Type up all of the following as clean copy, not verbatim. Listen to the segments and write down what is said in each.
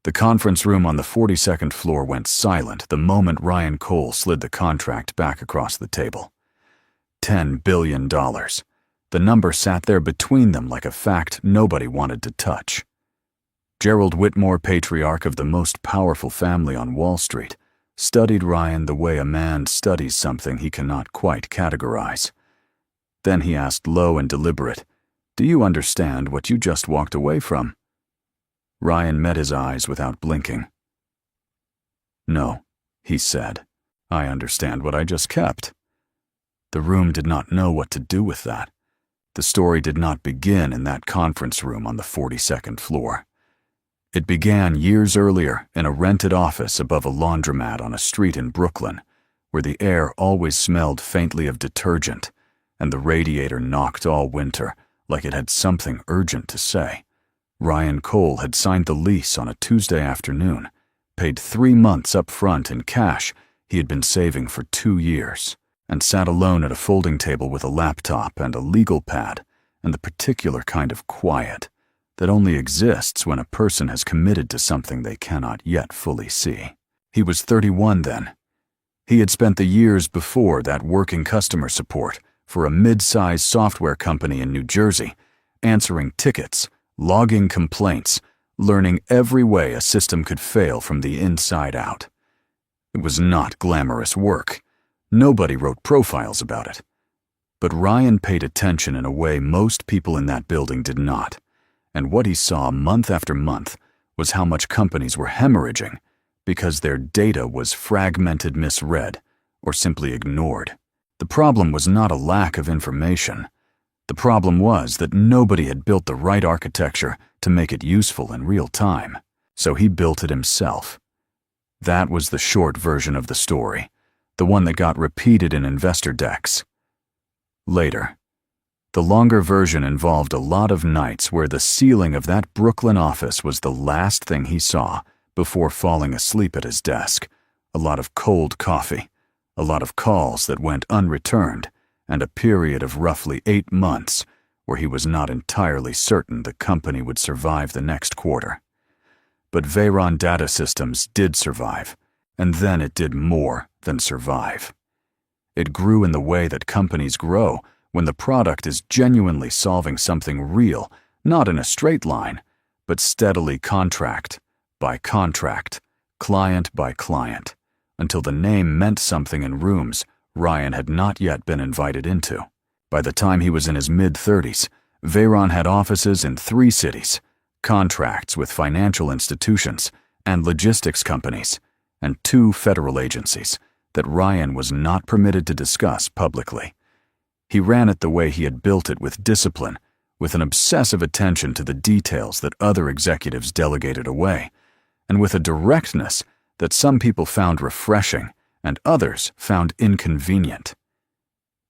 The conference room on the 42nd floor went silent the moment Ryan Cole slid the contract back across the table. $10 billion. The number sat there between them like a fact nobody wanted to touch. Gerald Whitmore, patriarch of the most powerful family on Wall Street, studied Ryan the way a man studies something he cannot quite categorize. Then he asked, low and deliberate, "Do you understand what you just walked away from?" Ryan met his eyes without blinking. "No," he said. "I understand what I just kept." The room did not know what to do with that. The story did not begin in that conference room on the 42nd floor. It began years earlier in a rented office above a laundromat on a street in Brooklyn, where the air always smelled faintly of detergent, and the radiator knocked all winter like it had something urgent to say. Ryan Cole had signed the lease on a Tuesday afternoon, paid 3 months up front in cash he had been saving for 2 years, and sat alone at a folding table with a laptop and a legal pad and the particular kind of quiet that only exists when a person has committed to something they cannot yet fully see. He was 31 then. He had spent the years before that working customer support for a mid-sized software company in New Jersey, answering tickets, logging complaints, learning every way a system could fail from the inside out. It was not glamorous work. Nobody wrote profiles about it. But Ryan paid attention in a way most people in that building did not, and what he saw month after month was how much companies were hemorrhaging because their data was fragmented, misread, or simply ignored. The problem was not a lack of information. The problem was that nobody had built the right architecture to make it useful in real time, so he built it himself. That was the short version of the story, the one that got repeated in investor decks. Later, the longer version involved a lot of nights where the ceiling of that Brooklyn office was the last thing he saw before falling asleep at his desk, a lot of cold coffee, a lot of calls that went unreturned, and a period of roughly 8 months where he was not entirely certain the company would survive the next quarter. But Veyron Data Systems did survive, and then it did more than survive. It grew in the way that companies grow when the product is genuinely solving something real, not in a straight line, but steadily contract by contract, client by client, until the name meant something in rooms Ryan had not yet been invited into. By the time he was in his mid-30s, Veyron had offices in 3 cities, contracts with financial institutions and logistics companies, and 2 federal agencies that Ryan was not permitted to discuss publicly. He ran it the way he had built it, with discipline, with an obsessive attention to the details that other executives delegated away, and with a directness that some people found refreshing and others found inconvenient.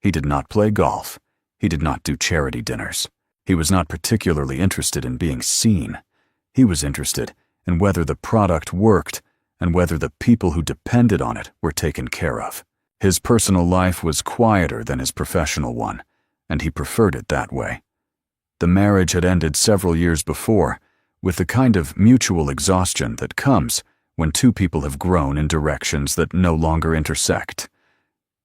He did not play golf. He did not do charity dinners. He was not particularly interested in being seen. He was interested in whether the product worked and whether the people who depended on it were taken care of. His personal life was quieter than his professional one, and he preferred it that way. The marriage had ended several years before, with the kind of mutual exhaustion that comes when 2 people have grown in directions that no longer intersect.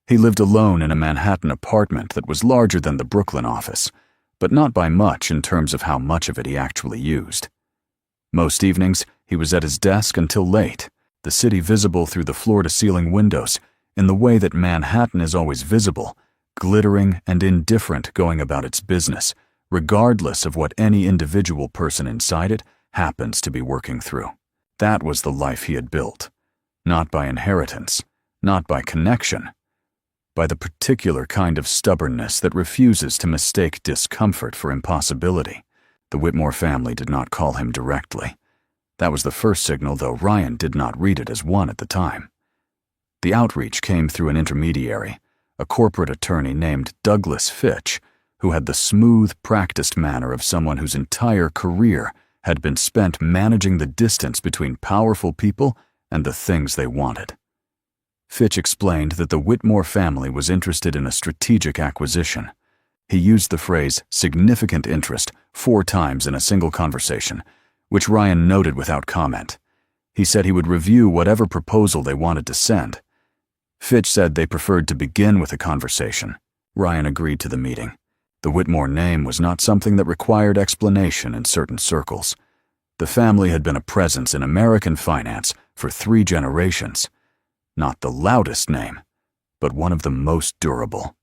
He lived alone in a Manhattan apartment that was larger than the Brooklyn office, but not by much in terms of how much of it he actually used. Most evenings, he was at his desk until late, the city visible through the floor-to-ceiling windows in the way that Manhattan is always visible, glittering and indifferent, going about its business, regardless of what any individual person inside it happens to be working through. That was the life he had built, not by inheritance, not by connection, by the particular kind of stubbornness that refuses to mistake discomfort for impossibility. The Whitmore family did not call him directly. That was the first signal, though Ryan did not read it as one at the time. The outreach came through an intermediary, a corporate attorney named Douglas Fitch, who had the smooth, practiced manner of someone whose entire career had been spent managing the distance between powerful people and the things they wanted. Fitch explained that the Whitmore family was interested in a strategic acquisition. He used the phrase "significant interest" 4 times in a single conversation, which Ryan noted without comment, He said he would review whatever proposal they wanted to send. Fitch said they preferred to begin with a conversation. Ryan agreed to the meeting. The Whitmore name was not something that required explanation in certain circles. The family had been a presence in American finance for 3 generations. Not the loudest name, but one of the most durable.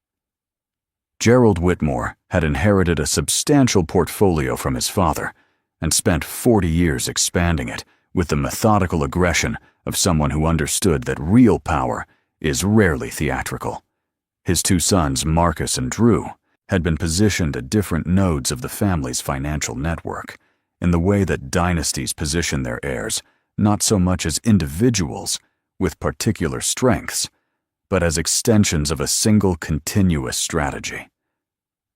Gerald Whitmore had inherited a substantial portfolio from his father and spent 40 years expanding it with the methodical aggression of someone who understood that real power is rarely theatrical. His 2 sons, Marcus and Drew, had been positioned at different nodes of the family's financial network, in the way that dynasties position their heirs, not so much as individuals with particular strengths, but as extensions of a single continuous strategy.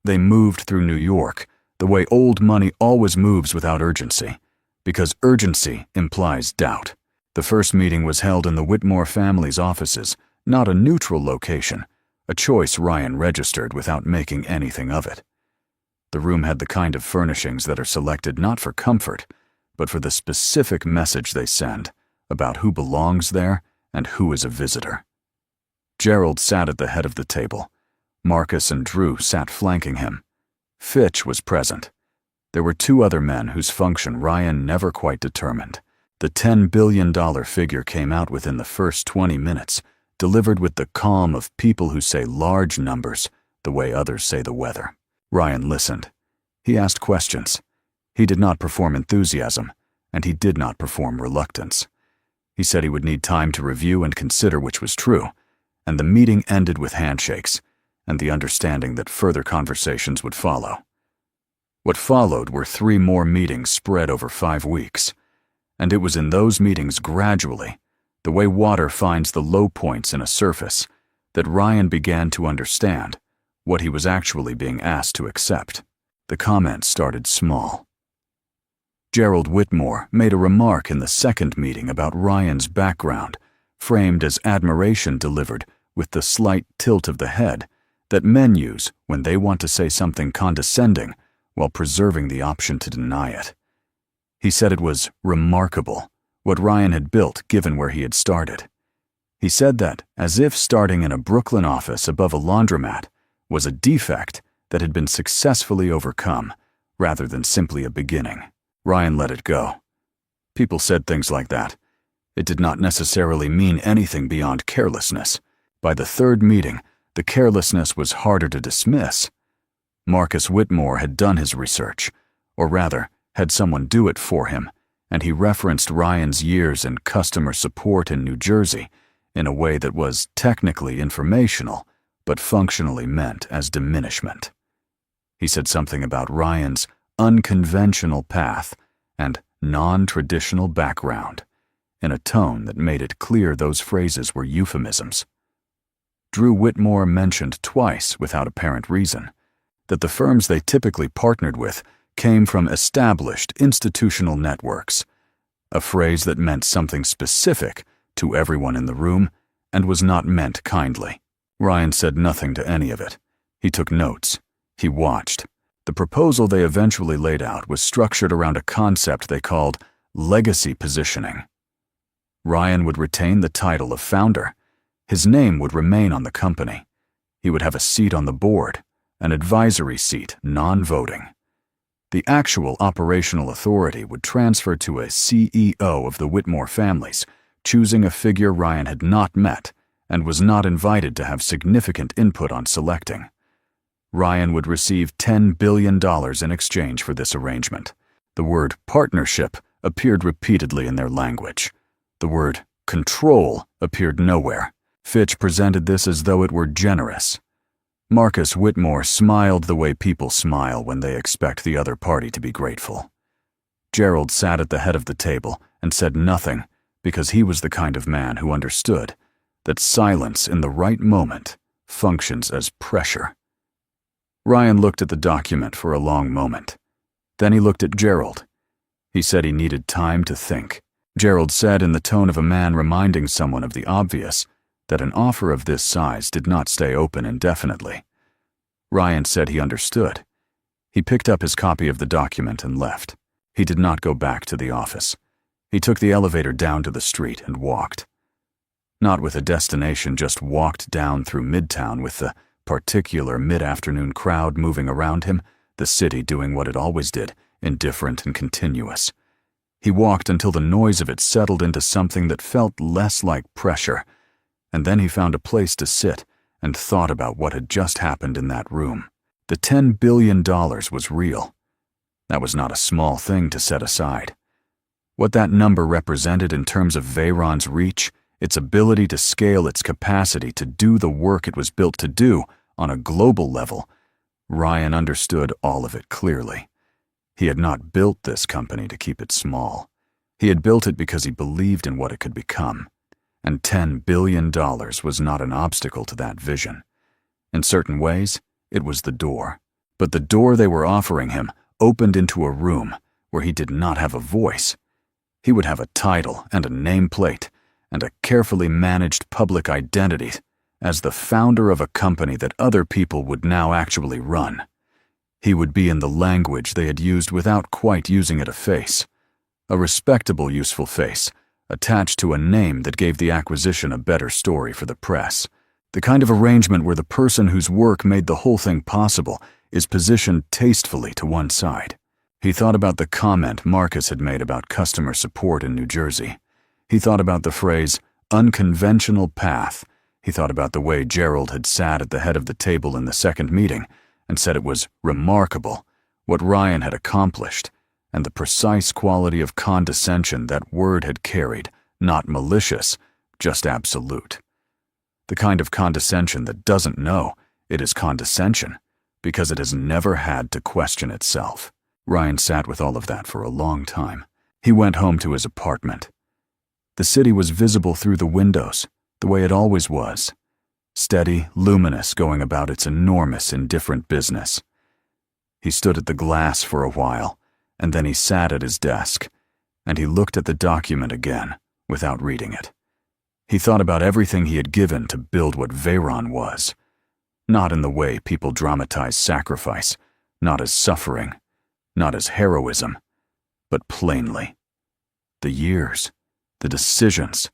They moved through New York the way old money always moves without urgency, because urgency implies doubt. The first meeting was held in the Whitmore family's offices, not a neutral location, a choice Ryan registered without making anything of it. The room had the kind of furnishings that are selected not for comfort, but for the specific message they send about who belongs there and who is a visitor. Gerald sat at the head of the table. Marcus and Drew sat flanking him. Fitch was present. There were 2 other men whose function Ryan never quite determined. The $10 billion figure came out within the first 20 minutes, delivered with the calm of people who say large numbers the way others say the weather. Ryan listened. He asked questions. He did not perform enthusiasm, and he did not perform reluctance. He said he would need time to review and consider which was true, and the meeting ended with handshakes and the understanding that further conversations would follow. What followed were 3 more meetings spread over 5 weeks, and it was in those meetings gradually, the way water finds the low points in a surface, that Ryan began to understand what he was actually being asked to accept. The comments started small. Gerald Whitmore made a remark in the second meeting about Ryan's background, framed as admiration delivered with the slight tilt of the head that men use when they want to say something condescending while preserving the option to deny it. He said it was remarkable what Ryan had built given where he had started. He said that, as if starting in a Brooklyn office above a laundromat was a defect that had been successfully overcome, rather than simply a beginning. Ryan let it go. People said things like that. It did not necessarily mean anything beyond carelessness. By the 3rd meeting, the carelessness was harder to dismiss. Marcus Whitmore had done his research, or rather, had someone do it for him, and he referenced Ryan's years in customer support in New Jersey in a way that was technically informational, but functionally meant as diminishment. He said something about Ryan's unconventional path and non-traditional background, in a tone that made it clear those phrases were euphemisms. Drew Whitmore mentioned twice, without apparent reason, that the firms they typically partnered with came from established institutional networks, a phrase that meant something specific to everyone in the room and was not meant kindly. Ryan said nothing to any of it. He took notes. He watched. The proposal they eventually laid out was structured around a concept they called legacy positioning. Ryan would retain the title of founder. His name would remain on the company. He would have a seat on the board, an advisory seat, non-voting. The actual operational authority would transfer to a CEO of the Whitmore families, choosing a figure Ryan had not met and was not invited to have significant input on selecting. Ryan would receive $10 billion in exchange for this arrangement. The word partnership appeared repeatedly in their language. The word control appeared nowhere. Fitch presented this as though it were generous. Marcus Whitmore smiled the way people smile when they expect the other party to be grateful. Gerald sat at the head of the table and said nothing because he was the kind of man who understood that silence in the right moment functions as pressure. Ryan looked at the document for a long moment. Then he looked at Gerald. He said he needed time to think. Gerald said in the tone of a man reminding someone of the obvious that an offer of this size did not stay open indefinitely. Ryan said he understood. He picked up his copy of the document and left. He did not go back to the office. He took the elevator down to the street and walked. Not with a destination, just walked down through Midtown with the particular mid-afternoon crowd moving around him, the city doing what it always did, indifferent and continuous. He walked until the noise of it settled into something that felt less like pressure, and then he found a place to sit and thought about what had just happened in that room. The $10 billion was real. That was not a small thing to set aside. What that number represented in terms of Veyron's reach, its ability to scale its capacity to do the work it was built to do on a global level, Ryan understood all of it clearly. He had not built this company to keep it small. He had built it because he believed in what it could become, and $10 billion was not an obstacle to that vision. In certain ways, it was the door. But the door they were offering him opened into a room where he did not have a voice. He would have a title and a nameplate and a carefully managed public identity as the founder of a company that other people would now actually run. He would be in the language they had used without quite using it a face. A respectable, useful face, attached to a name that gave the acquisition a better story for the press. The kind of arrangement where the person whose work made the whole thing possible is positioned tastefully to one side. He thought about the comment Marcus had made about customer support in New Jersey. He thought about the phrase, unconventional path. He thought about the way Gerald had sat at the head of the table in the second meeting and said it was remarkable what Ryan had accomplished, and the precise quality of condescension that word had carried, not malicious, just absolute. The kind of condescension that doesn't know it is condescension because it has never had to question itself. Ryan sat with all of that for a long time. He went home to his apartment. The city was visible through the windows, the way it always was, steady, luminous, going about its enormous, indifferent business. He stood at the glass for a while, and then he sat at his desk, and he looked at the document again, without reading it. He thought about everything he had given to build what Veyron was, not in the way people dramatize sacrifice, not as suffering, not as heroism, but plainly. The years, the decisions,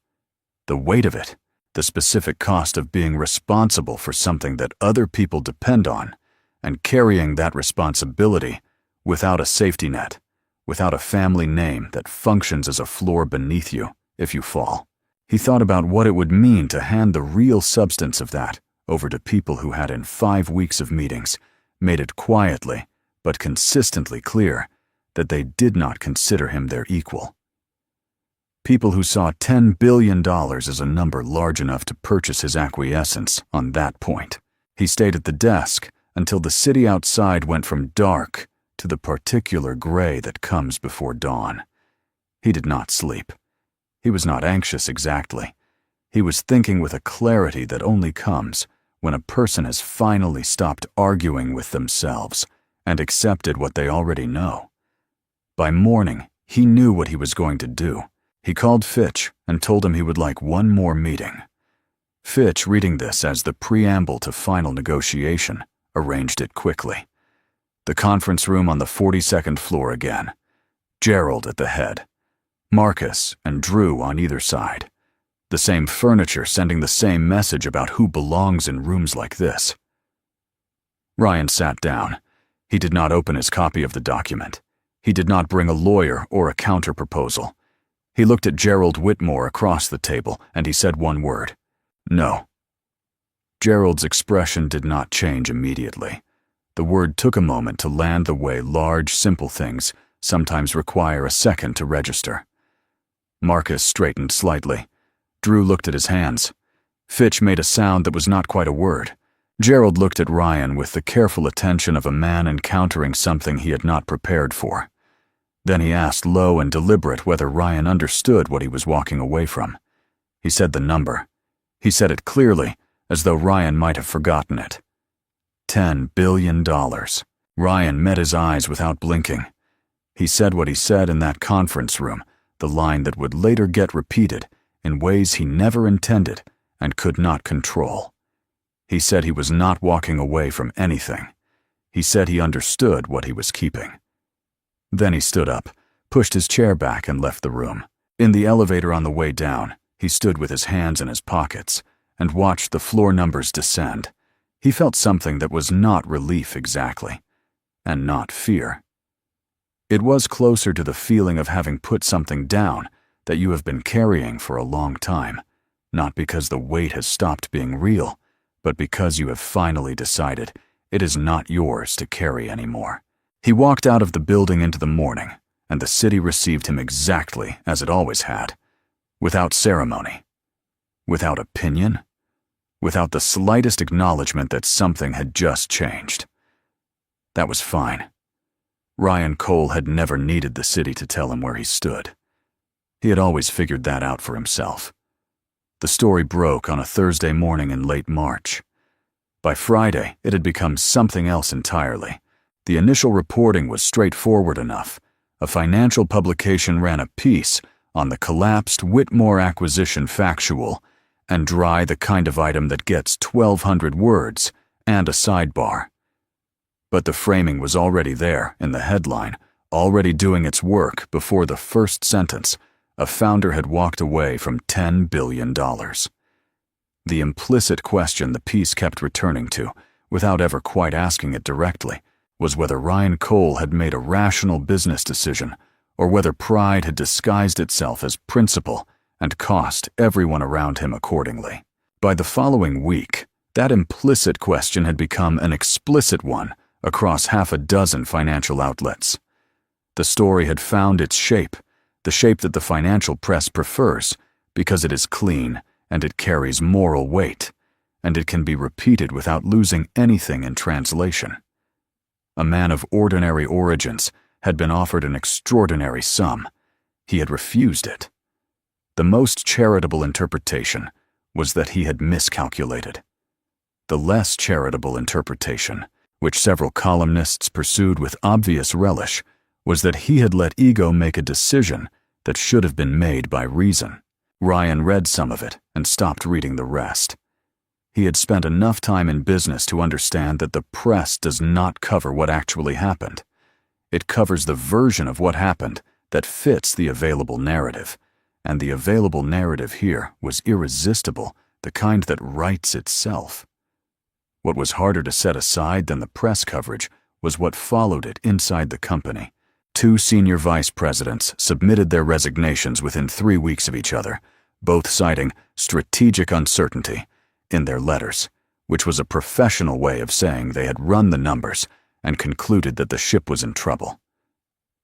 the weight of it, the specific cost of being responsible for something that other people depend on, and carrying that responsibility without a safety net, without a family name that functions as a floor beneath you if you fall. He thought about what it would mean to hand the real substance of that over to people who had in 5 weeks of meetings made it quietly but consistently clear that they did not consider him their equal. People who saw $10 billion as a number large enough to purchase his acquiescence on that point. He stayed at the desk until the city outside went from dark to the particular gray that comes before dawn. He did not sleep. He was not anxious exactly. He was thinking with a clarity that only comes when a person has finally stopped arguing with themselves and accepted what they already know. By morning, he knew what he was going to do. He called Fitch and told him he would like one more meeting. Fitch, reading this as the preamble to final negotiation, arranged it quickly. The conference room on the 42nd floor again. Gerald at the head. Marcus and Drew on either side. The same furniture sending the same message about who belongs in rooms like this. Ryan sat down. He did not open his copy of the document. He did not bring a lawyer or a counter-proposal. He looked at Gerald Whitmore across the table, and he said one word. No. Gerald's expression did not change immediately. The word took a moment to land the way large, simple things sometimes require a second to register. Marcus straightened slightly. Drew looked at his hands. Fitch made a sound that was not quite a word. Gerald looked at Ryan with the careful attention of a man encountering something he had not prepared for. Then he asked, low and deliberate, whether Ryan understood what he was walking away from. He said the number. He said it clearly, as though Ryan might have forgotten it. $10 billion. Ryan met his eyes without blinking. He said what he said in that conference room, the line that would later get repeated in ways he never intended and could not control. He said he was not walking away from anything. He said he understood what he was keeping. Then he stood up, pushed his chair back, and left the room. In the elevator on the way down, he stood with his hands in his pockets and watched the floor numbers descend. He felt something that was not relief exactly, and not fear. It was closer to the feeling of having put something down that you have been carrying for a long time, not because the weight has stopped being real, but because you have finally decided it is not yours to carry anymore. He walked out of the building into the morning, and the city received him exactly as it always had, without ceremony, without opinion, without the slightest acknowledgement that something had just changed. That was fine. Ryan Cole had never needed the city to tell him where he stood. He had always figured that out for himself. The story broke on a Thursday morning in late March. By Friday, it had become something else entirely. The initial reporting was straightforward enough. A financial publication ran a piece on the collapsed Whitmore acquisition factual, and dry, the kind of item that gets 1,200 words and a sidebar. But the framing was already there in the headline, already doing its work before the first sentence. A founder had walked away from $10 billion. The implicit question the piece kept returning to, without ever quite asking it directly, was whether Ryan Cole had made a rational business decision, or whether pride had disguised itself as principle and cost everyone around him accordingly. By the following week, that implicit question had become an explicit one across half a dozen financial outlets. The story had found its shape, the shape that the financial press prefers, because it is clean and it carries moral weight, and it can be repeated without losing anything in translation. A man of ordinary origins had been offered an extraordinary sum. He had refused it. The most charitable interpretation was that he had miscalculated. The less charitable interpretation, which several columnists pursued with obvious relish, was that he had let ego make a decision that should have been made by reason. Ryan read some of it and stopped reading the rest. He had spent enough time in business to understand that the press does not cover what actually happened. It covers the version of what happened that fits the available narrative, and the available narrative here was irresistible, the kind that writes itself. What was harder to set aside than the press coverage was what followed it inside the company. 2 senior vice presidents submitted their resignations within 3 weeks of each other, both citing strategic uncertainty in their letters, which was a professional way of saying they had run the numbers and concluded that the ship was in trouble.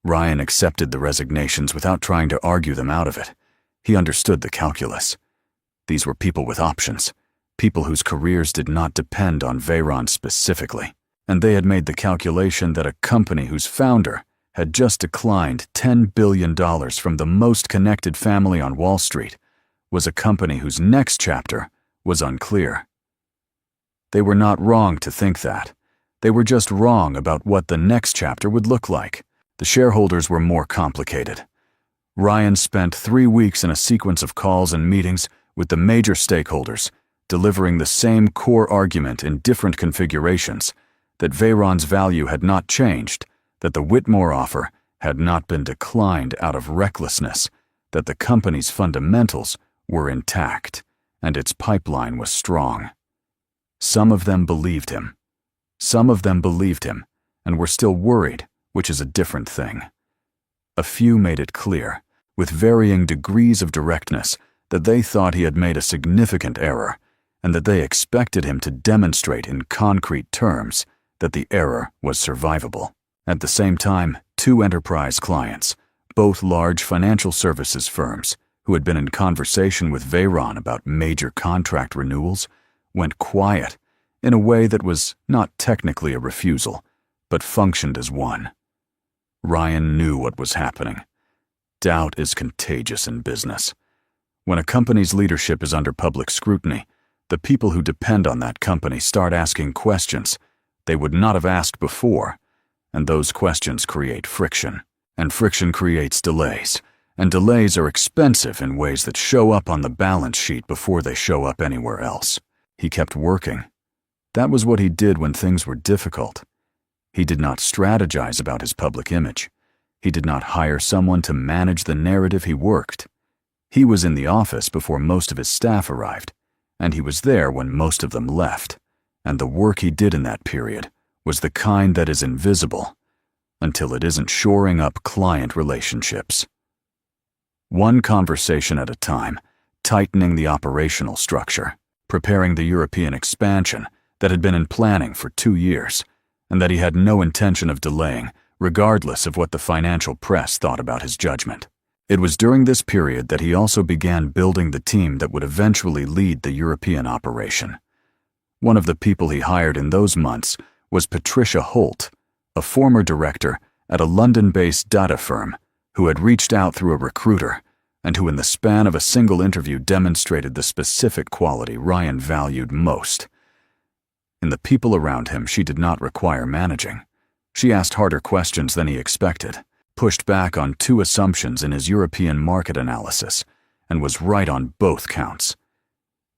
Ryan accepted the resignations without trying to argue them out of it. He understood the calculus. These were people with options, people whose careers did not depend on Veyron specifically, and they had made the calculation that a company whose founder had just declined $10 billion from the most connected family on Wall Street was a company whose next chapter was unclear. They were not wrong to think that. They were just wrong about what the next chapter would look like. The shareholders were more complicated. Ryan spent 3 weeks in a sequence of calls and meetings with the major stakeholders, delivering the same core argument in different configurations, that Veyron's value had not changed, that the Whitmore offer had not been declined out of recklessness, that the company's fundamentals were intact, and its pipeline was strong. Some of them believed him. Some of them believed him, and were still worried, which is a different thing. A few made it clear, with varying degrees of directness, that they thought he had made a significant error, and that they expected him to demonstrate in concrete terms that the error was survivable. At the same time, 2 enterprise clients, both large financial services firms, who had been in conversation with Veyron about major contract renewals, went quiet in a way that was not technically a refusal, but functioned as one. Ryan knew what was happening. Doubt is contagious in business. When a company's leadership is under public scrutiny, the people who depend on that company start asking questions they would not have asked before, and those questions create friction, and friction creates delays, and delays are expensive in ways that show up on the balance sheet before they show up anywhere else. He kept working. That was what he did when things were difficult. He did not strategize about his public image. He did not hire someone to manage the narrative he worked. He was in the office before most of his staff arrived, and he was there when most of them left, and the work he did in that period was the kind that is invisible until it isn't shoring up client relationships. One conversation at a time, tightening the operational structure, preparing the European expansion that had been in planning for 2 years, and that he had no intention of delaying, regardless of what the financial press thought about his judgment. It was during this period that he also began building the team that would eventually lead the European operation. One of the people he hired in those months was Patricia Holt, a former director at a London-based data firm who had reached out through a recruiter and who in the span of a single interview demonstrated the specific quality Ryan valued most. In the people around him, she did not require managing. She asked harder questions than he expected, pushed back on 2 assumptions in his European market analysis, and was right on both counts.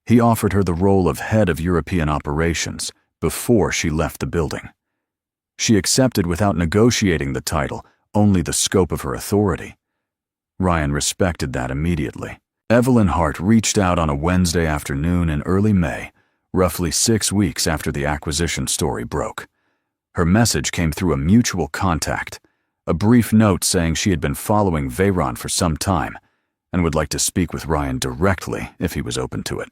He offered her the role of head of European operations before she left the building. She accepted without negotiating the title, only the scope of her authority. Ryan respected that immediately. Evelyn Hart reached out on a Wednesday afternoon in early May, roughly 6 weeks after the acquisition story broke. Her message came through a mutual contact, a brief note saying she had been following Veyron for some time and would like to speak with Ryan directly if he was open to it.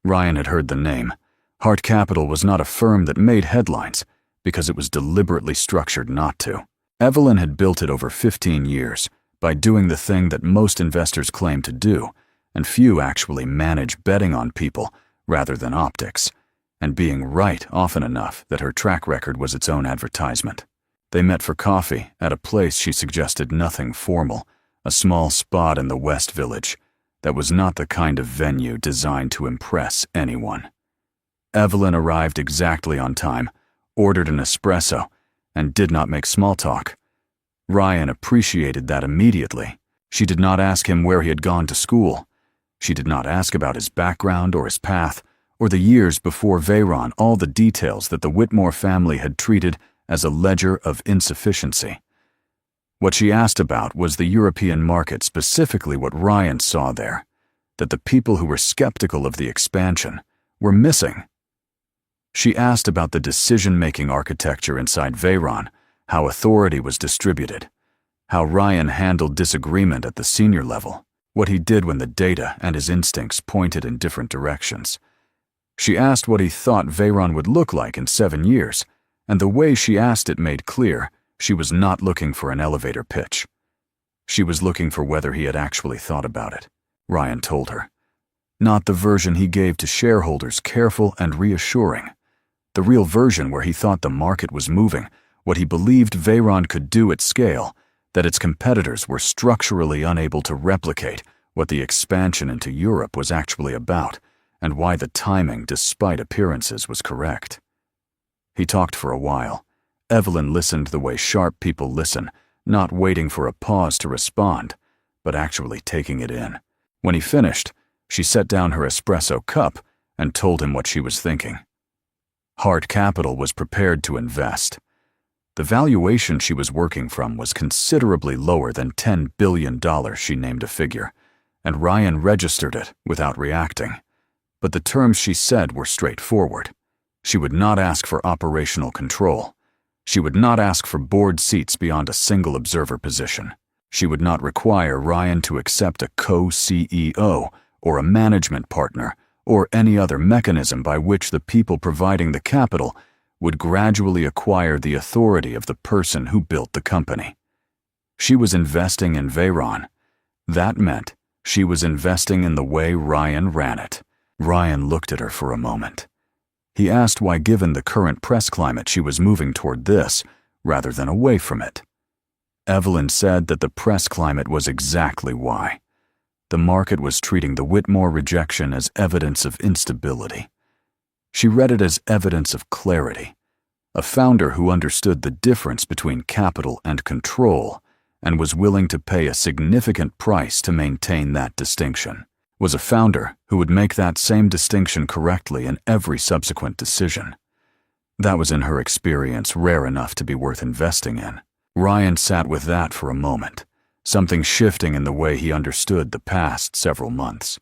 Ryan had heard the name. Hart Capital was not a firm that made headlines because it was deliberately structured not to. Evelyn had built it over 15 years by doing the thing that most investors claim to do, and few actually manage, betting on people rather than optics, and being right often enough that her track record was its own advertisement. They met for coffee at a place she suggested nothing formal, a small spot in the West Village that was not the kind of venue designed to impress anyone. Evelyn arrived exactly on time, ordered an espresso, and did not make small talk. Ryan appreciated that immediately. She did not ask him where he had gone to school. She did not ask about his background or his path, or the years before Veyron, all the details that the Whitmore family had treated as a ledger of insufficiency. What she asked about was the European market, specifically what Ryan saw there, that the people who were skeptical of the expansion were missing. She asked about the decision-making architecture inside Veyron, how authority was distributed, how Ryan handled disagreement at the senior level, what he did when the data and his instincts pointed in different directions. She asked what he thought Veyron would look like in 7 years, and the way she asked it made clear she was not looking for an elevator pitch. She was looking for whether he had actually thought about it, Ryan told her. Not the version he gave to shareholders, careful and reassuring. The real version where he thought the market was moving, what he believed Veyron could do at scale, that its competitors were structurally unable to replicate, what the expansion into Europe was actually about, and why the timing, despite appearances, was correct. He talked for a while. Evelyn listened the way sharp people listen, not waiting for a pause to respond, but actually taking it in. When he finished, she set down her espresso cup and told him what she was thinking. Hart Capital was prepared to invest. The valuation she was working from was considerably lower than $10 billion. She named a figure, and Ryan registered it without reacting. But the terms she said were straightforward. She would not ask for operational control. She would not ask for board seats beyond a single observer position. She would not require Ryan to accept a co-CEO or a management partner or any other mechanism by which the people providing the capital would gradually acquire the authority of the person who built the company. She was investing in Veyron. That meant she was investing in the way Ryan ran it. Ryan looked at her for a moment. He asked why, given the current press climate, she was moving toward this rather than away from it. Evelyn said that the press climate was exactly why. The market was treating the Whitmore rejection as evidence of instability. She read it as evidence of clarity, a founder who understood the difference between capital and control and was willing to pay a significant price to maintain that distinction, was a founder who would make that same distinction correctly in every subsequent decision. That was, in her experience, rare enough to be worth investing in. Ryan sat with that for a moment, something shifting in the way he understood the past several months.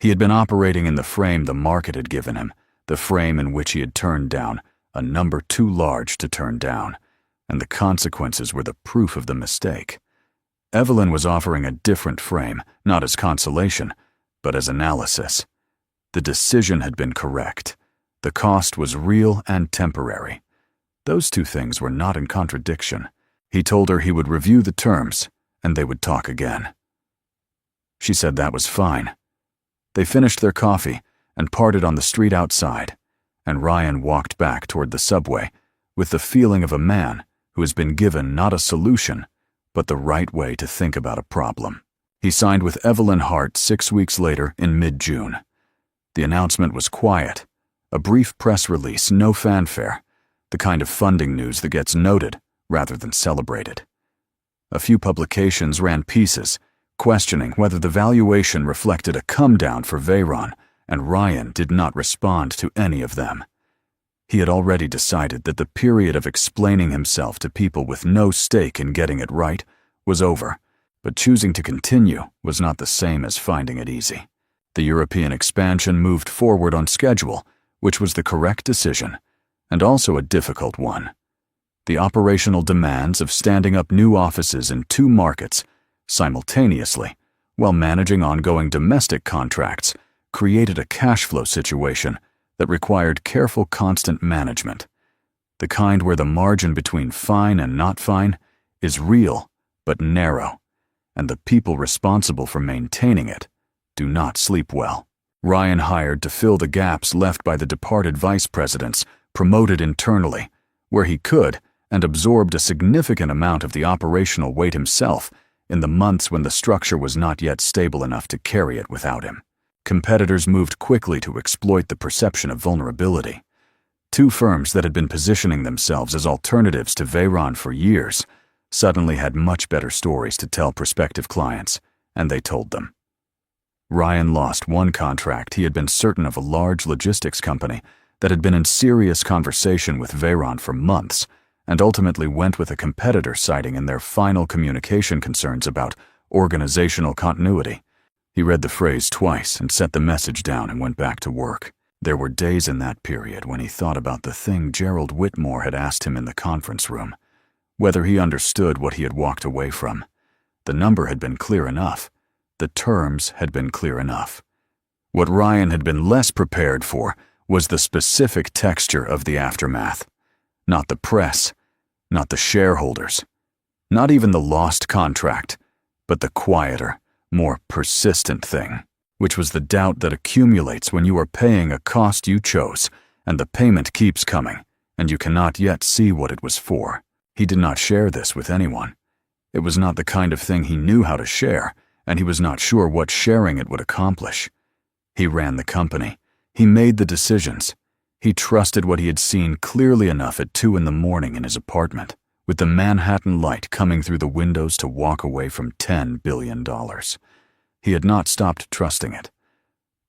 He had been operating in the frame the market had given him, the frame in which he had turned down a number too large to turn down, and the consequences were the proof of the mistake. Evelyn was offering a different frame, not as consolation, but as analysis. The decision had been correct. The cost was real and temporary. Those two things were not in contradiction. He told her he would review the terms, and they would talk again. She said that was fine. They finished their coffee and parted on the street outside, and Ryan walked back toward the subway with the feeling of a man who has been given not a solution, but the right way to think about a problem. He signed with Evelyn Hart 6 weeks later in mid-June. The announcement was quiet, a brief press release, no fanfare, the kind of funding news that gets noted rather than celebrated. A few publications ran pieces, questioning whether the valuation reflected a come-down for Veyron, and Ryan did not respond to any of them. He had already decided that the period of explaining himself to people with no stake in getting it right was over, but choosing to continue was not the same as finding it easy. The European expansion moved forward on schedule, which was the correct decision, and also a difficult one. The operational demands of standing up new offices in 2 markets simultaneously, while managing ongoing domestic contracts, created a cash flow situation that required careful constant management, the kind where the margin between fine and not fine is real but narrow, and the people responsible for maintaining it do not sleep well. Ryan hired to fill the gaps left by the departed vice presidents, promoted internally, where he could, and absorbed a significant amount of the operational weight himself in the months when the structure was not yet stable enough to carry it without him. Competitors moved quickly to exploit the perception of vulnerability. 2 firms that had been positioning themselves as alternatives to Veyron for years suddenly had much better stories to tell prospective clients, and they told them. Ryan lost one contract he had been certain of, a large logistics company that had been in serious conversation with Veyron for months, and ultimately went with a competitor, citing in their final communication concerns about organizational continuity. He read the phrase twice and set the message down and went back to work. There were days in that period when he thought about the thing Gerald Whitmore had asked him in the conference room, whether he understood what he had walked away from. The number had been clear enough. The terms had been clear enough. What Ryan had been less prepared for was the specific texture of the aftermath. Not the press, not the shareholders, not even the lost contract, but the quieter, more persistent thing, which was the doubt that accumulates when you are paying a cost you chose, and the payment keeps coming, and you cannot yet see what it was for. He did not share this with anyone. It was not the kind of thing he knew how to share, and he was not sure what sharing it would accomplish. He ran the company. He made the decisions. He trusted what he had seen clearly enough at 2 a.m. in his apartment, with the Manhattan light coming through the windows to walk away from $10 billion. He had not stopped trusting it.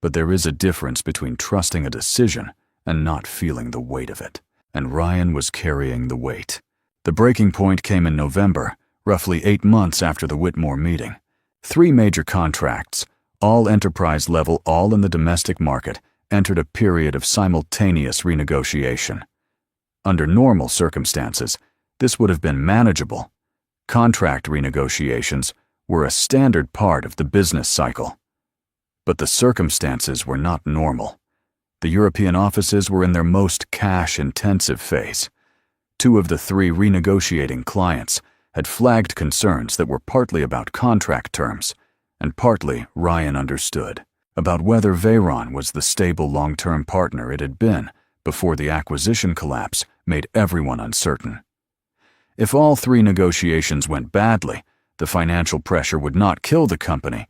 But there is a difference between trusting a decision and not feeling the weight of it, and Ryan was carrying the weight. The breaking point came in November, roughly 8 months after the Whitmore meeting. 3 major contracts, all enterprise level, all in the domestic market, entered a period of simultaneous renegotiation. Under normal circumstances, this would have been manageable. Contract renegotiations were a standard part of the business cycle. But the circumstances were not normal. The European offices were in their most cash-intensive phase. 2 of the 3 renegotiating clients had flagged concerns that were partly about contract terms, and partly, Ryan understood, about whether Veyron was the stable long-term partner it had been before the acquisition collapse made everyone uncertain. If all 3 negotiations went badly, the financial pressure would not kill the company,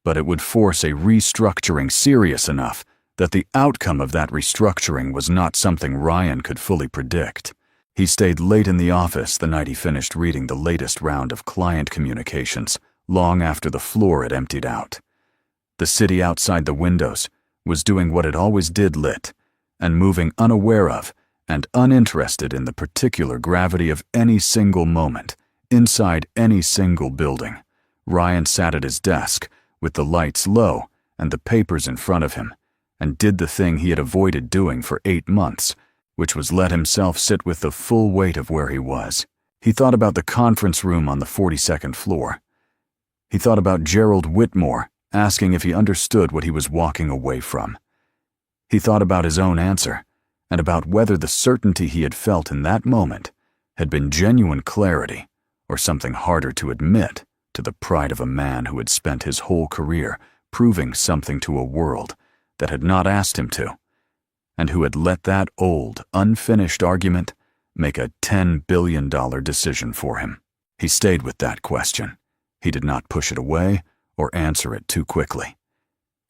but it would force a restructuring serious enough that the outcome of that restructuring was not something Ryan could fully predict. He stayed late in the office the night he finished reading the latest round of client communications, long after the floor had emptied out. The city outside the windows was doing what it always did, lit, and moving unaware of and uninterested in the particular gravity of any single moment, inside any single building, Ryan sat at his desk, with the lights low and the papers in front of him, and did the thing he had avoided doing for 8 months, which was let himself sit with the full weight of where he was. He thought about the conference room on the 42nd floor. He thought about Gerald Whitmore asking if he understood what he was walking away from. He thought about his own answer, and about whether the certainty he had felt in that moment had been genuine clarity or something harder to admit to the pride of a man who had spent his whole career proving something to a world that had not asked him to, and who had let that old, unfinished argument make a $10 billion decision for him. He stayed with that question. He did not push it away or answer it too quickly.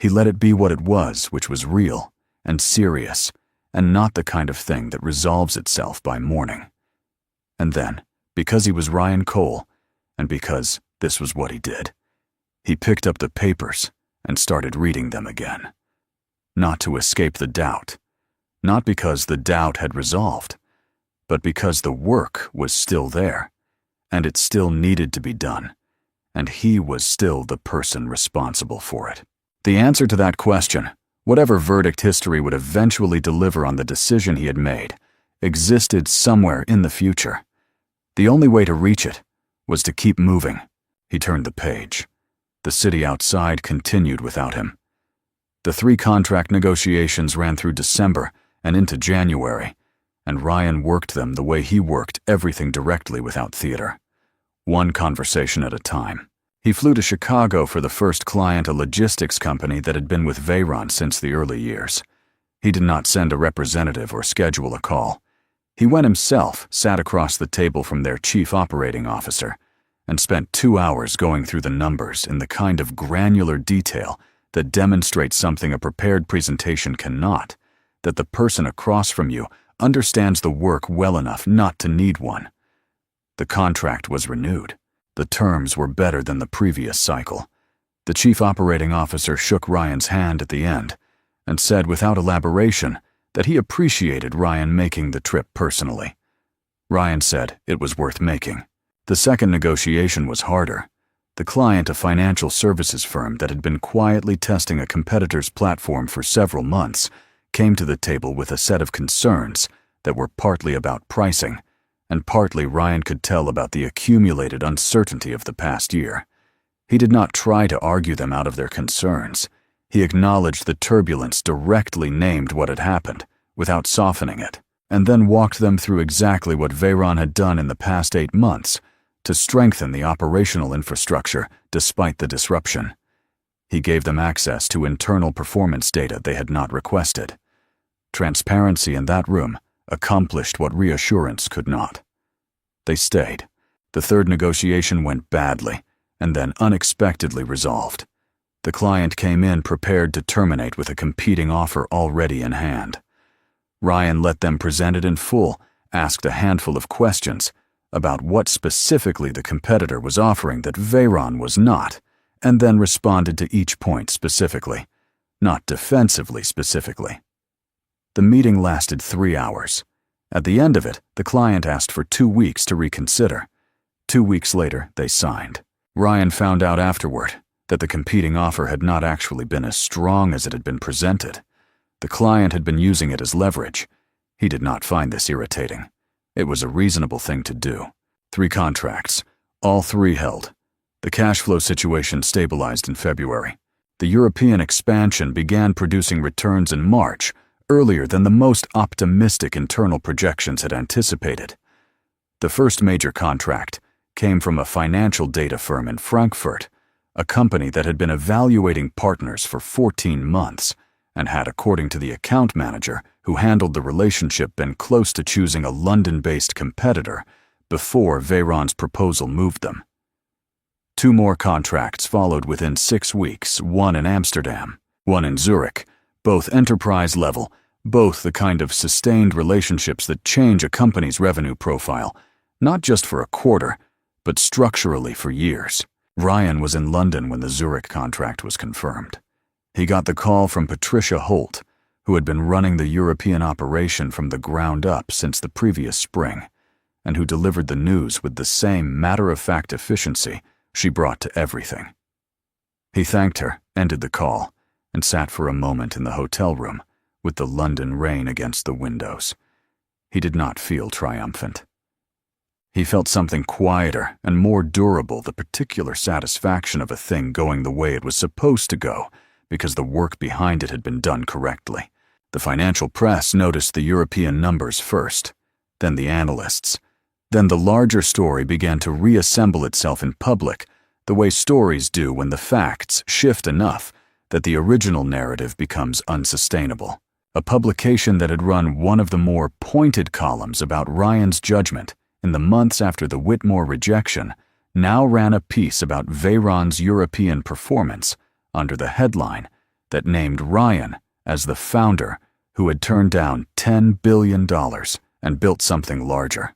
He let it be what it was, which was real and serious, and not the kind of thing that resolves itself by morning. And then, because he was Ryan Cole, and because this was what he did, he picked up the papers and started reading them again. Not to escape the doubt, not because the doubt had resolved, but because the work was still there, and it still needed to be done, and he was still the person responsible for it. The answer to that question, whatever verdict history would eventually deliver on the decision he had made, existed somewhere in the future. The only way to reach it was to keep moving. He turned the page. The city outside continued without him. The 3 contract negotiations ran through December and into January, and Ryan worked them the way he worked everything directly without theater. One conversation at a time. He flew to Chicago for the first client, a logistics company that had been with Veyron since the early years. He did not send a representative or schedule a call. He went himself, sat across the table from their chief operating officer, and spent 2 hours going through the numbers in the kind of granular detail that demonstrates something a prepared presentation cannot, that the person across from you understands the work well enough not to need one. The contract was renewed. The terms were better than the previous cycle. The chief operating officer shook Ryan's hand at the end and said without elaboration that he appreciated Ryan making the trip personally. Ryan said it was worth making. The second negotiation was harder. The client, a financial services firm that had been quietly testing a competitor's platform for several months, came to the table with a set of concerns that were partly about pricing, and partly Ryan could tell about the accumulated uncertainty of the past year. He did not try to argue them out of their concerns. He acknowledged the turbulence, directly named what had happened, without softening it, and then walked them through exactly what Veyron had done in the past 8 months to strengthen the operational infrastructure despite the disruption. He gave them access to internal performance data they had not requested. Transparency in that room accomplished what reassurance could not. They stayed. The third negotiation went badly, and then unexpectedly resolved. The client came in prepared to terminate with a competing offer already in hand. Ryan let them present it in full, asked a handful of questions about what specifically the competitor was offering that Veyron was not, and then responded to each point specifically, not defensively specifically. The meeting lasted 3 hours. At the end of it, the client asked for 2 weeks to reconsider. 2 weeks later, they signed. Ryan found out afterward that the competing offer had not actually been as strong as it had been presented. The client had been using it as leverage. He did not find this irritating. It was a reasonable thing to do. 3 contracts, all 3 held. The cash flow situation stabilized in February. The European expansion began producing returns in March, earlier than the most optimistic internal projections had anticipated. The first major contract came from a financial data firm in Frankfurt, a company that had been evaluating partners for 14 months and had, according to the account manager who handled the relationship, been close to choosing a London-based competitor before Veyron's proposal moved them. 2 more contracts followed within 6 weeks, one in Amsterdam, one in Zurich, both enterprise level, both the kind of sustained relationships that change a company's revenue profile, not just for a quarter, but structurally for years. Ryan was in London when the Zurich contract was confirmed. He got the call from Patricia Holt, who had been running the European operation from the ground up since the previous spring, and who delivered the news with the same matter-of-fact efficiency she brought to everything. He thanked her, ended the call, and sat for a moment in the hotel room with the London rain against the windows. He did not feel triumphant. He felt something quieter and more durable, the particular satisfaction of a thing going the way it was supposed to go because the work behind it had been done correctly. The financial press noticed the European numbers first, then the analysts. Then the larger story began to reassemble itself in public, the way stories do when the facts shift enough that the original narrative becomes unsustainable. A publication that had run one of the more pointed columns about Ryan's judgment in the months after the Whitmore rejection now ran a piece about Veyron's European performance under the headline that named Ryan as the founder who had turned down $10 billion and built something larger.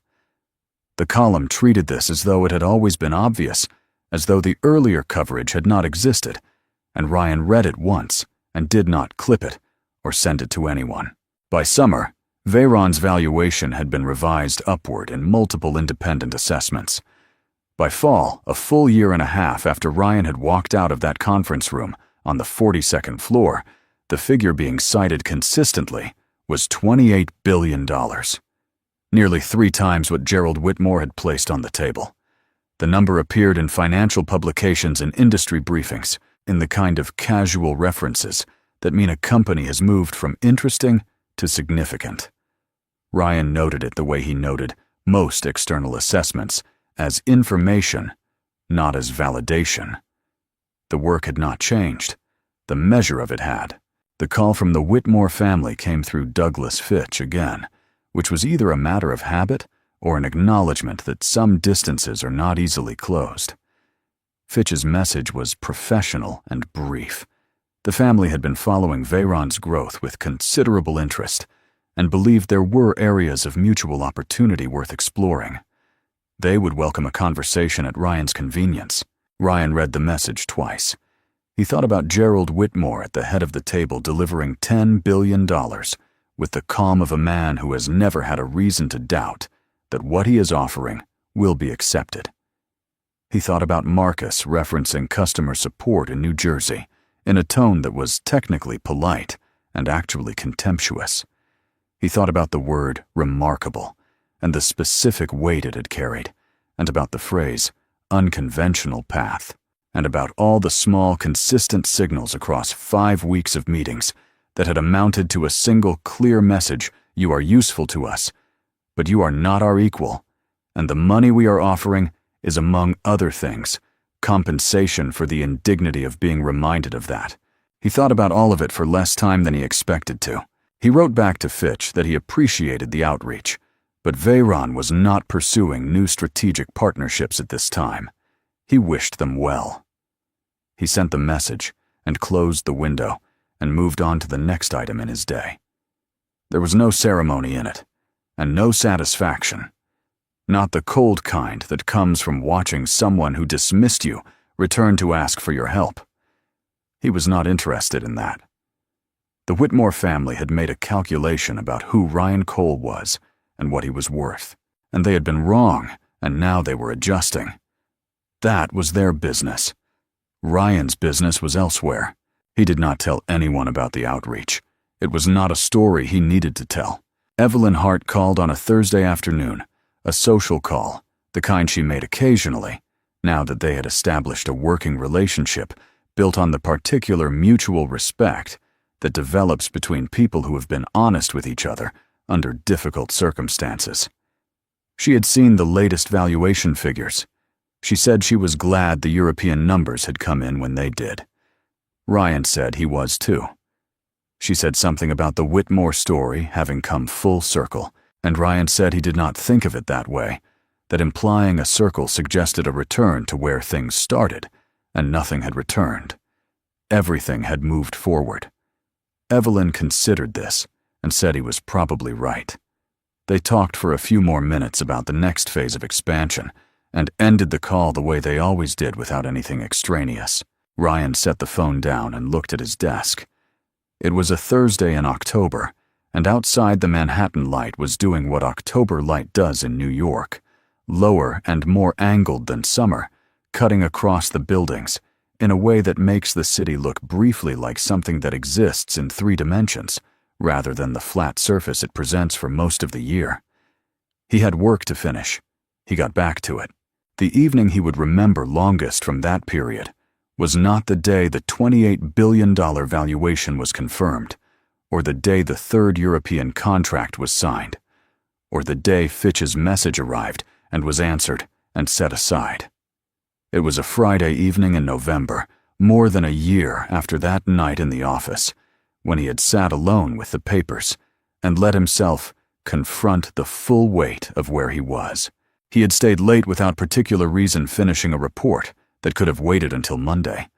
The column treated this as though it had always been obvious, as though the earlier coverage had not existed, and Ryan read it once and did not clip it or send it to anyone. By summer, Veyron's valuation had been revised upward in multiple independent assessments. By fall, a full year and a half after Ryan had walked out of that conference room on the 42nd floor, the figure being cited consistently was $28 billion. Nearly 3 times what Gerald Whitmore had placed on the table. The number appeared in financial publications and industry briefings, in the kind of casual references that mean a company has moved from interesting to significant. Ryan noted it the way he noted most external assessments, as information, not as validation. The work had not changed. The measure of it had. The call from the Whitmore family came through Douglas Fitch again, which was either a matter of habit or an acknowledgement that some distances are not easily closed. Fitch's message was professional and brief. The family had been following Veyron's growth with considerable interest and believed there were areas of mutual opportunity worth exploring. They would welcome a conversation at Ryan's convenience. Ryan read the message twice. He thought about Gerald Whitmore at the head of the table delivering $10 billion with the calm of a man who has never had a reason to doubt that what he is offering will be accepted. He thought about Marcus referencing customer support in New Jersey in a tone that was technically polite and actually contemptuous. He thought about the word remarkable and the specific weight it had carried, and about the phrase unconventional path, and about all the small, consistent signals across 5 weeks of meetings that had amounted to a single clear message: you are useful to us, but you are not our equal, and the money we are offering is, among other things, compensation for the indignity of being reminded of that. He thought about all of it for less time than he expected to. He wrote back to Fitch that he appreciated the outreach, but Veyron was not pursuing new strategic partnerships at this time. He wished them well. He sent the message and closed the window and moved on to the next item in his day. There was no ceremony in it, and no satisfaction. Not the cold kind that comes from watching someone who dismissed you return to ask for your help. He was not interested in that. The Whitmore family had made a calculation about who Ryan Cole was and what he was worth, and they had been wrong, and now they were adjusting. That was their business. Ryan's business was elsewhere. He did not tell anyone about the outreach. It was not a story he needed to tell. Evelyn Hart called on a Thursday afternoon, a social call, the kind she made occasionally, now that they had established a working relationship built on the particular mutual respect that develops between people who have been honest with each other under difficult circumstances. She had seen the latest valuation figures. She said she was glad the European numbers had come in when they did. Ryan said he was too. She said something about the Whitmore story having come full circle, and Ryan said he did not think of it that way, that implying a circle suggested a return to where things started, and nothing had returned. Everything had moved forward. Evelyn considered this and said he was probably right. They talked for a few more minutes about the next phase of expansion and ended the call the way they always did without anything extraneous. Ryan set the phone down and looked at his desk. It was a Thursday in October, and outside the Manhattan light was doing what October light does in New York, lower and more angled than summer, cutting across the buildings in a way that makes the city look briefly like something that exists in 3 dimensions, rather than the flat surface it presents for most of the year. He had work to finish. He got back to it. The evening he would remember longest from that period was not the day the $28 billion valuation was confirmed, or the day the 3rd European contract was signed, or the day Fitch's message arrived and was answered and set aside. It was a Friday evening in November, more than a year after that night in the office, when he had sat alone with the papers and let himself confront the full weight of where he was. He had stayed late without particular reason, finishing a report that could have waited until Monday,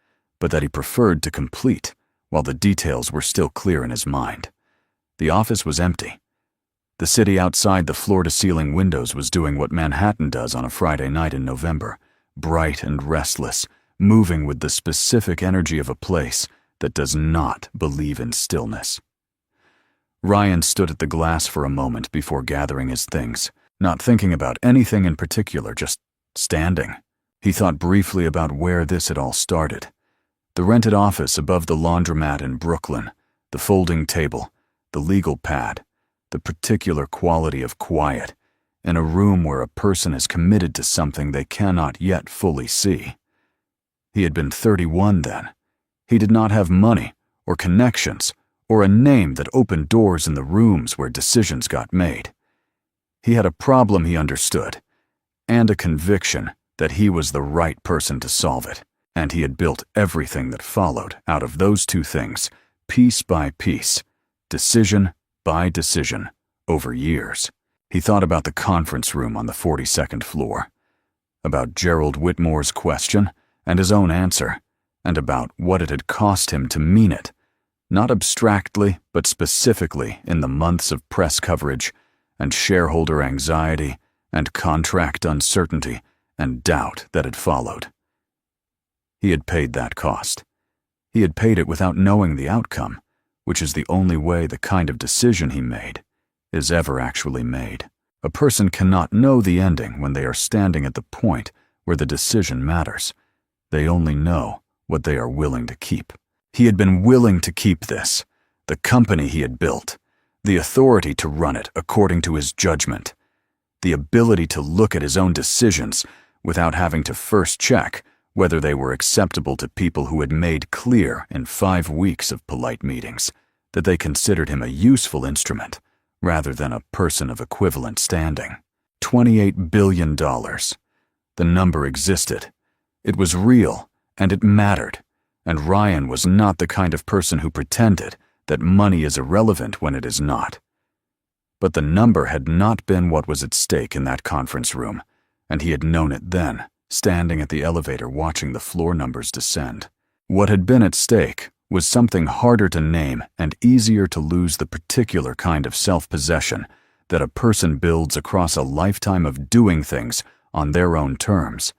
but that he preferred to complete while the details were still clear in his mind. The office was empty. The city outside the floor-to-ceiling windows was doing what Manhattan does on a Friday night in November, bright and restless, moving with the specific energy of a place that does not believe in stillness. Ryan stood at the glass for a moment before gathering his things, not thinking about anything in particular, just standing. He thought briefly about where this had all started. The rented office above the laundromat in Brooklyn, the folding table, the legal pad, the particular quality of quiet, in a room where a person is committed to something they cannot yet fully see. He had been 31 then. He did not have money or connections or a name that opened doors in the rooms where decisions got made. He had a problem he understood, and a conviction that he was the right person to solve it, and he had built everything that followed out of those 2 things, piece by piece, decision by decision, over years. He thought about the conference room on the 42nd floor, about Gerald Whitmore's question and his own answer, and about what it had cost him to mean it, not abstractly but specifically in the months of press coverage and shareholder anxiety and contract uncertainty and doubt that had followed. He had paid that cost. He had paid it without knowing the outcome, which is the only way the kind of decision he made is ever actually made. A person cannot know the ending when they are standing at the point where the decision matters. They only know what they are willing to keep. He had been willing to keep this, the company he had built, the authority to run it according to his judgment, the ability to look at his own decisions without having to first check whether they were acceptable to people who had made clear in 5 weeks of polite meetings that they considered him a useful instrument rather than a person of equivalent standing. $28 billion. The number existed. It was real, and it mattered, and Ryan was not the kind of person who pretended that money is irrelevant when it is not. But the number had not been what was at stake in that conference room, and he had known it then, standing at the elevator watching the floor numbers descend. What had been at stake was something harder to name and easier to lose, the particular kind of self-possession that a person builds across a lifetime of doing things on their own terms,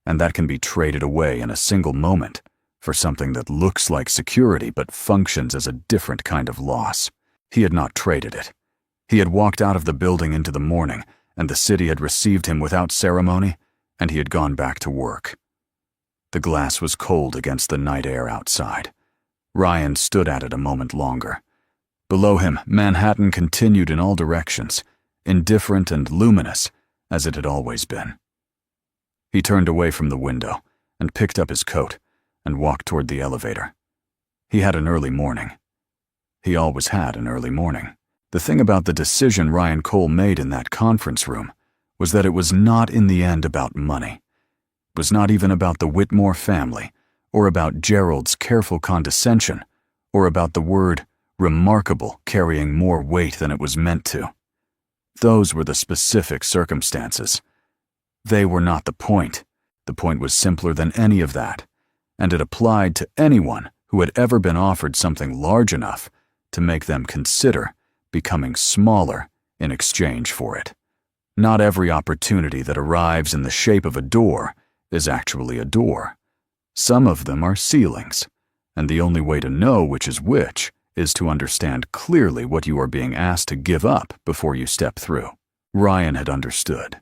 and that can be traded away in a single moment for something that looks like security but functions as a different kind of loss. He had not traded it. He had walked out of the building into the morning, and the city had received him without ceremony, and he had gone back to work. The glass was cold against the night air outside. Ryan stood at it a moment longer. Below him, Manhattan continued in all directions, indifferent and luminous as it had always been. He turned away from the window and picked up his coat and walked toward the elevator. He had an early morning. He always had an early morning. The thing about the decision Ryan Cole made in that conference room was that it was not in the end about money. It was not even about the Whitmore family, or about Gerald's careful condescension, or about the word remarkable carrying more weight than it was meant to. Those were the specific circumstances. They were not the point. The point was simpler than any of that, and it applied to anyone who had ever been offered something large enough to make them consider becoming smaller in exchange for it. Not every opportunity that arrives in the shape of a door is actually a door. Some of them are ceilings, and the only way to know which is to understand clearly what you are being asked to give up before you step through. Ryan had understood.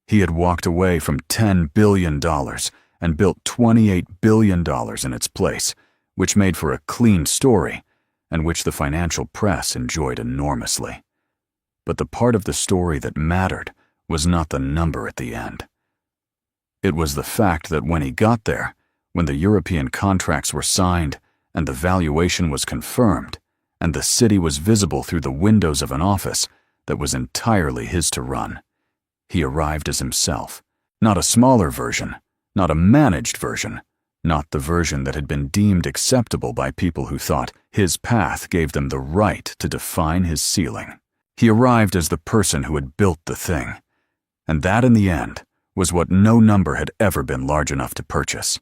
He had walked away from $10 billion and built $28 billion in its place, which made for a clean story, and which the financial press enjoyed enormously. But the part of the story that mattered was not the number at the end. It was the fact that when he got there, when the European contracts were signed and the valuation was confirmed, and the city was visible through the windows of an office that was entirely his to run, he arrived as himself. Not a smaller version, not a managed version, not the version that had been deemed acceptable by people who thought his path gave them the right to define his ceiling. He arrived as the person who had built the thing, and that in the end was what no number had ever been large enough to purchase.